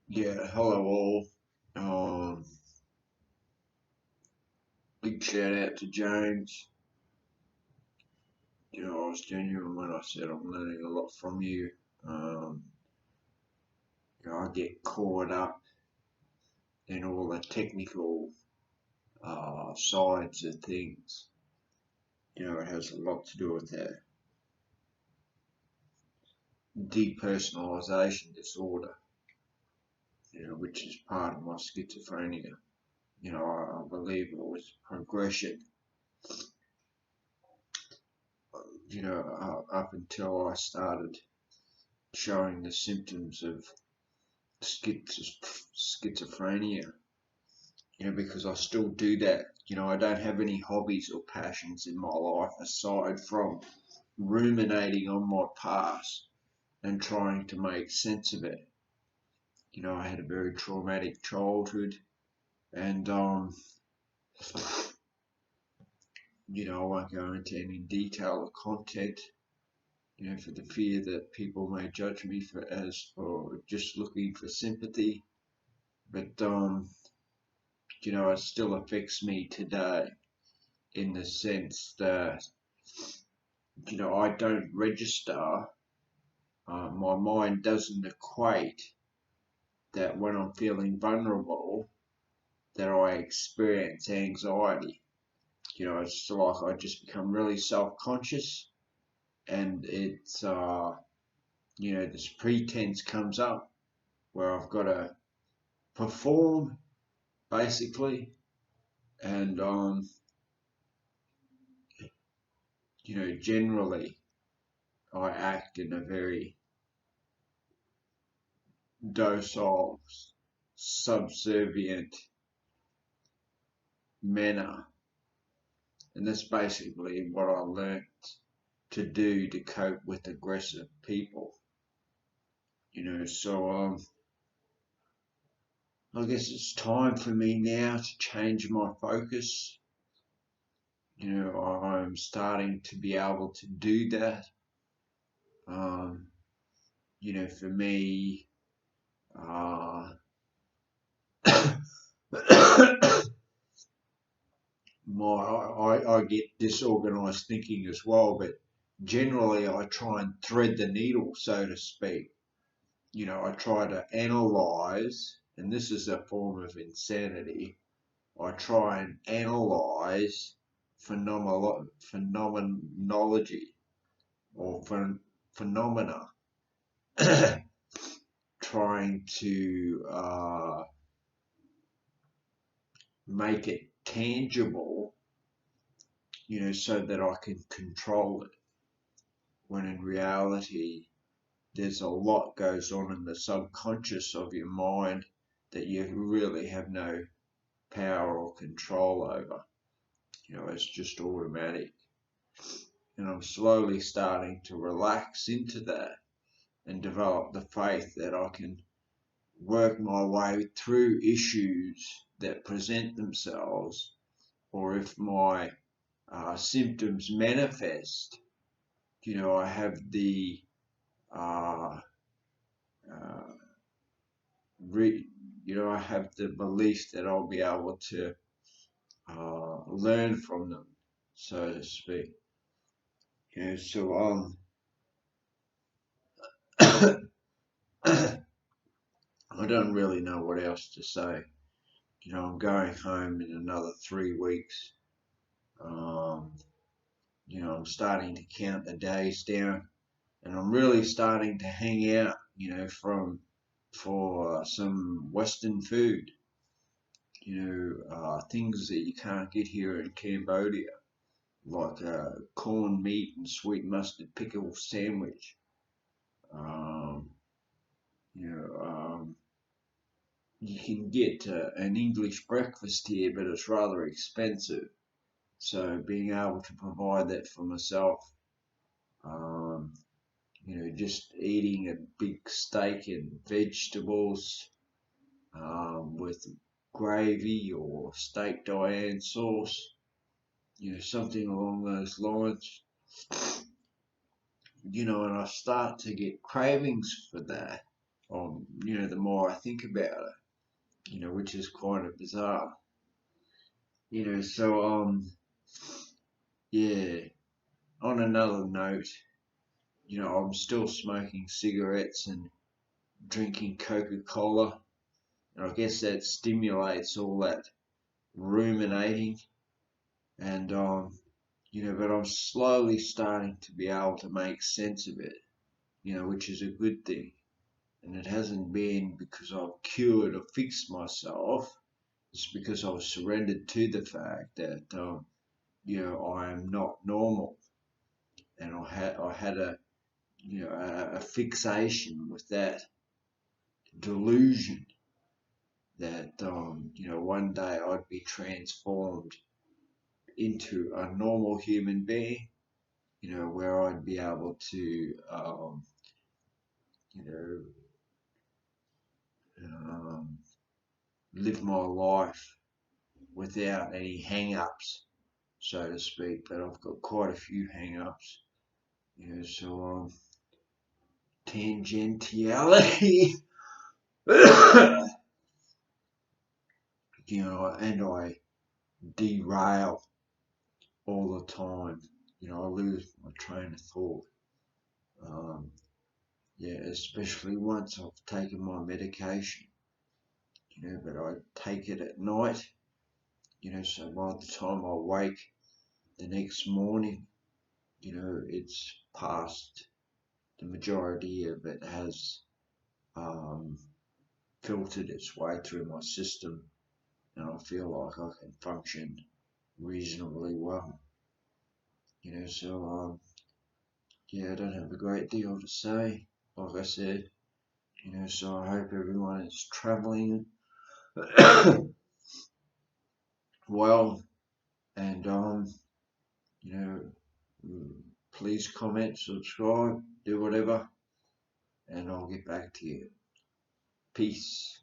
Yeah, hello all. Big shout out to James. I was genuine when I said I'm learning a lot from you. Um, I get caught up in all the technical sides of things. It has a lot to do with that depersonalization disorder, which is part of my schizophrenia. I believe it was progression, up until I started showing the symptoms of schizophrenia, because I still do that. I don't have any hobbies or passions in my life aside from ruminating on my past and trying to make sense of it. I had a very traumatic childhood, and I won't go into any detail or content, for the fear that people may judge me for just looking for sympathy. But it still affects me today in the sense that I don't register. My mind doesn't equate that when I'm feeling vulnerable, that I experience anxiety. It's like I just become really self-conscious, and this pretense comes up where I've got to perform basically, and generally I act in a very docile, subservient manner. And that's basically what I learned to do to cope with aggressive people. So I guess it's time for me now to change my focus. I'm starting to be able to do that. Um, for me, uh, I get disorganized thinking as well, but generally I try and thread the needle, so to speak. I try to analyze, and this is a form of insanity. I try and analyze phenomenology or phenomena, trying to make it tangible, so that I can control it. When in reality, there's a lot goes on in the subconscious of your mind that you really have no power or control over. It's just automatic. And I'm slowly starting to relax into that and develop the faith that I can work my way through issues that present themselves, or if my symptoms manifest, I have the uh, uh, I have the belief that I'll be able to learn from them, so to speak. So I don't really know what else to say. I'm going home in another 3 weeks. Um, I'm starting to count the days down, and I'm really starting to hang out, for some Western food, things that you can't get here in Cambodia, like corned meat and sweet mustard pickle sandwich. Um, you know, um, you can get an English breakfast here, but it's rather expensive. So being able to provide that for myself, um, just eating a big steak and vegetables with gravy or steak Diane sauce, something along those lines. And I start to get cravings for that. the more I think about it, which is kind of bizarre. So yeah. On another note, I'm still smoking cigarettes and drinking Coca-Cola, and I guess that stimulates all that ruminating, and but I'm slowly starting to be able to make sense of it, which is a good thing. And it hasn't been because I've cured or fixed myself. It's because I've surrendered to the fact that I am not normal, and I had a fixation with that delusion that one day I'd be transformed into a normal human being, where I'd be able to you know um, live my life without any hang-ups, so to speak. But I've got quite a few hang-ups, so tangentiality. And I derail all the time. I lose my train of thought. Um, yeah, especially once I've taken my medication, but I take it at night, so by the time I wake the next morning, it's past, the majority of it has um, filtered its way through my system, and I feel like I can function reasonably well. So yeah, I don't have a great deal to say, like I said, so I hope everyone is traveling well, and you know, please comment, subscribe, do whatever, and I'll get back to you. Peace.